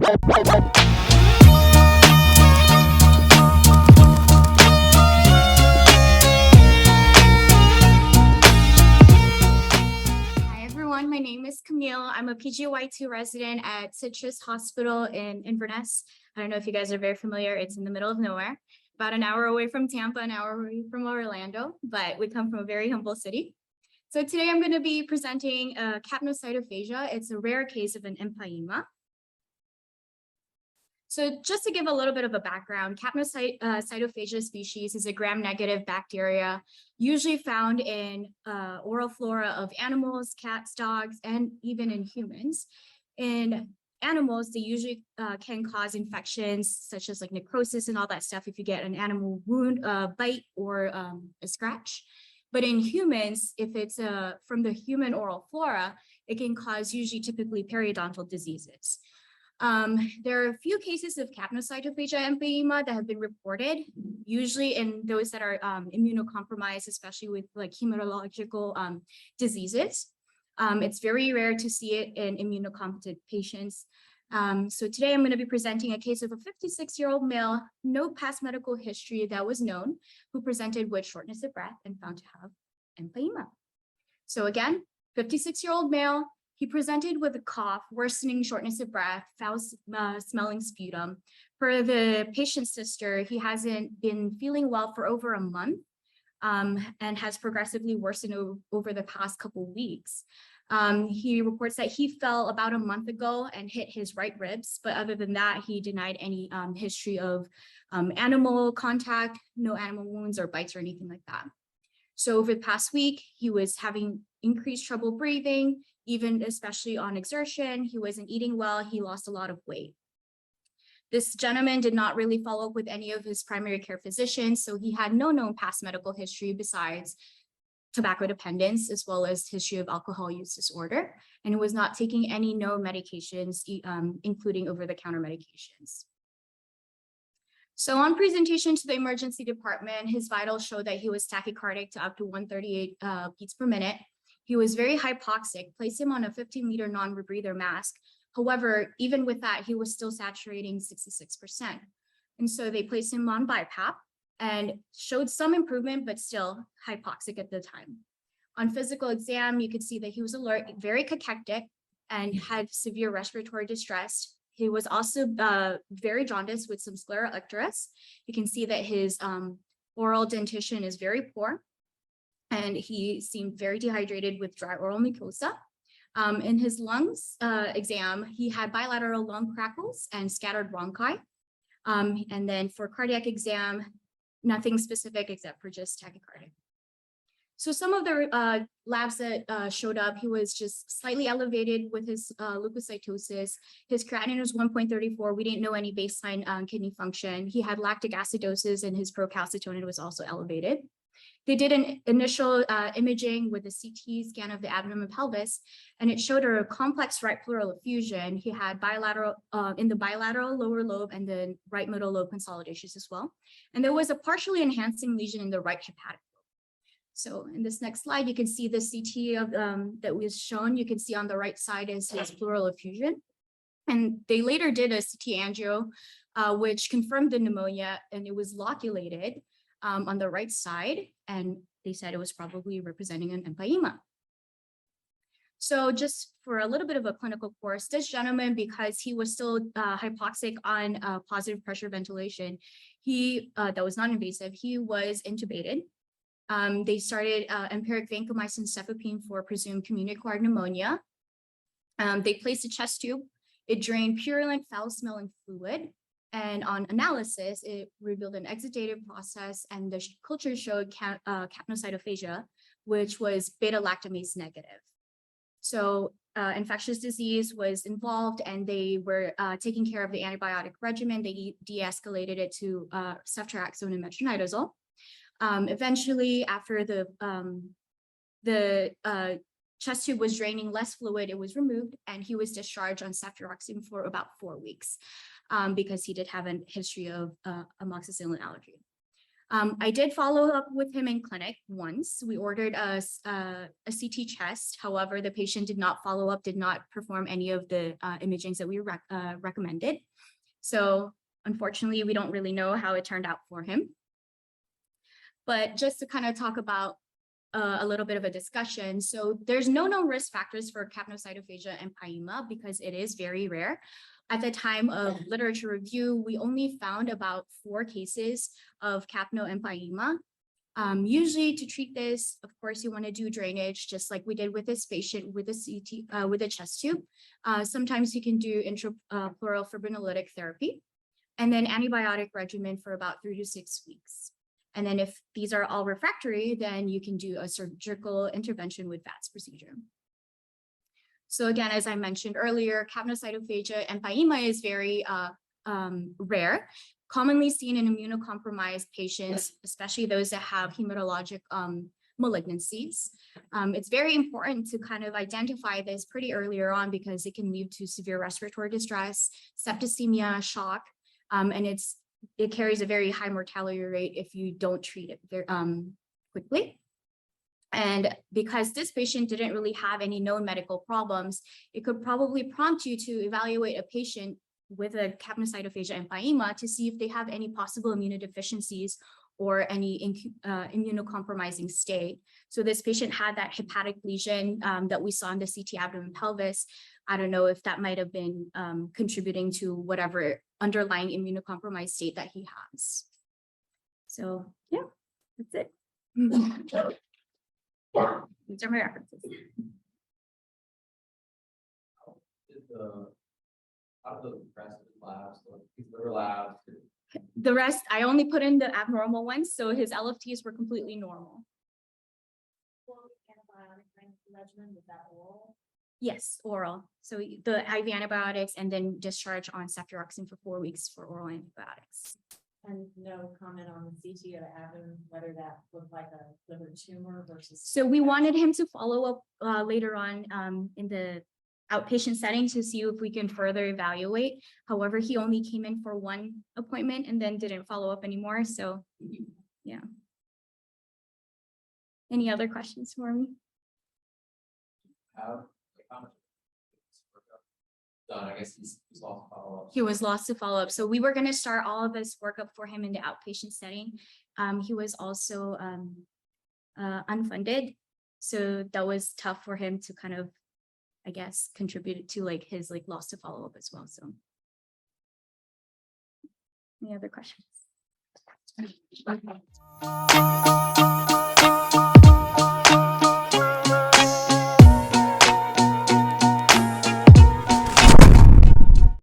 Hi everyone, my name is Camille. I'm a PGY2 resident at Citrus Hospital in Inverness. I don't know if you guys are very familiar. It's in the middle of nowhere, about an hour away from Tampa, an hour away from Orlando, but we come from a very humble city. So today I'm going to be presenting Capnocytophaga. It's a rare case of an Empyema. So just to give a little bit of a background, Capnocytophaga species is a gram-negative bacteria usually found in oral flora of animals, cats, dogs, and even in humans. In animals, they usually can cause infections such as like necrosis and all that stuff if you get an animal wound, bite, or a scratch. But in humans, if it's from the human oral flora, it can cause usually typically periodontal diseases. There are a few cases of Capnocytophaga empyema that have been reported, usually in those that are immunocompromised, especially with like hematological diseases. It's very rare to see it in immunocompetent patients. So today I'm going to be presenting a case of a 56-year-old male, no past medical history that was known, who presented with shortness of breath and found to have empyema. So again, 56-year-old male, he presented with a cough, worsening shortness of breath, foul smelling sputum. For the patient's sister, he hasn't been feeling well for over a month and has progressively worsened over the past couple of weeks. He reports that he fell about a month ago and hit his right ribs, but other than that, he denied any history of animal contact, no animal wounds or bites or anything like that. So over the past week, he was having increased trouble breathing, even especially on exertion. He wasn't eating well. He lost a lot of weight. This gentleman did not really follow up with any of his primary care physicians, so he had no known past medical history besides tobacco dependence, as well as history of alcohol use disorder, and was not taking any known medications, including over-the-counter medications. So on presentation to the emergency department, his vitals showed that he was tachycardic to up to 138 beats per minute. He was very hypoxic, placed him on a 15-liter non-rebreather mask. However, even with that, he was still saturating 66%. And so they placed him on BiPAP and showed some improvement, but still hypoxic at the time. On physical exam, you could see that he was alert, very cachectic, and had severe respiratory distress. He was also very jaundiced with some sclera icterus. You can see that his oral dentition is very poor, and he seemed very dehydrated with dry oral mucosa. In his lungs exam, he had bilateral lung crackles and scattered bronchi. And then for cardiac exam, nothing specific except for just tachycardia. So some of the labs that showed up, he was just slightly elevated with his leukocytosis. His creatinine was 1.34. We didn't know any baseline kidney function. He had lactic acidosis and his procalcitonin was also elevated. They did an initial imaging with a CT scan of the abdomen and pelvis, and it showed a complex right pleural effusion. He had bilateral in the bilateral lower lobe and the right middle lobe consolidations as well. And there was a partially enhancing lesion in the right hepatic. So in this next slide, you can see the CT of, that was shown. You can see on the right side is his pleural effusion. And they later did a CT angio, which confirmed the pneumonia, and it was loculated on the right side. And they said it was probably representing an empyema. So just for a little bit of a clinical course, this gentleman, because he was still hypoxic on positive pressure ventilation, that was non-invasive, he was intubated. They started empiric vancomycin cefepime for presumed community-acquired pneumonia. They placed a chest tube. It drained purulent, foul-smelling fluid. And on analysis, it revealed an exudative process, and the culture showed capnocytophaga, which was beta-lactamase negative. So infectious disease was involved, and they were taking care of the antibiotic regimen. They de-escalated it to ceftriaxone and metronidazole. Eventually, after the chest tube was draining less fluid, it was removed, and he was discharged on ceftriaxone for about 4 weeks because he did have a history of amoxicillin allergy. I did follow up with him in clinic once. We ordered a CT chest. However, the patient did not follow up, did not perform any of the imagings that we recommended. So unfortunately, we don't really know how it turned out for him. But just to kind of talk about a little bit of a discussion. So there's no known risk factors for capnocytophaga and Empyema because it is very rare. At the time of literature review, we only found about 4 cases of capno and Empyema. Usually to treat this, of course, you want to do drainage, just like we did with this patient with a CT, with a chest tube. Sometimes you can do intrapleural fibrinolytic therapy, and then antibiotic regimen for about 3 to 6 weeks. And then if these are all refractory, then you can do a surgical intervention with VATS procedure. So again, as I mentioned earlier, capnocytophaga and Empyema is very rare, commonly seen in immunocompromised patients, especially those that have hematologic malignancies. It's very important to kind of identify this pretty earlier on because it can lead to severe respiratory distress, septicemia, shock, and it carries a very high mortality rate if you don't treat it very quickly. And because this patient didn't really have any known medical problems, it could probably prompt you to evaluate a patient with a capnocytophaga and Empyema to see if they have any possible immunodeficiencies or any immunocompromising state. So this patient had that hepatic lesion that we saw in the CT abdomen pelvis. I don't know if that might have been contributing to whatever underlying immunocompromised state that he has. So yeah, that's it. These are my references. The rest, I only put in the abnormal ones, so his LFTs were completely normal. Regimen, was that oral? Yes, oral. So the IV antibiotics and then discharge on ceftriaxone for 4 weeks for oral antibiotics. And no comment on the CT of the abdomen, whether that looked like a liver tumor versus. So we wanted him to follow up later on in the outpatient setting to see if we can further evaluate. However, he only came in for 1 appointment and then didn't follow up anymore. So yeah. Any other questions for me? Done. I guess he's lost follow-up. He was lost to follow up. So we were going to start all of this workup for him in the outpatient setting. He was also unfunded. So that was tough for him to kind of, I guess, contribute to like his like loss to follow up as well. So any other questions? Okay.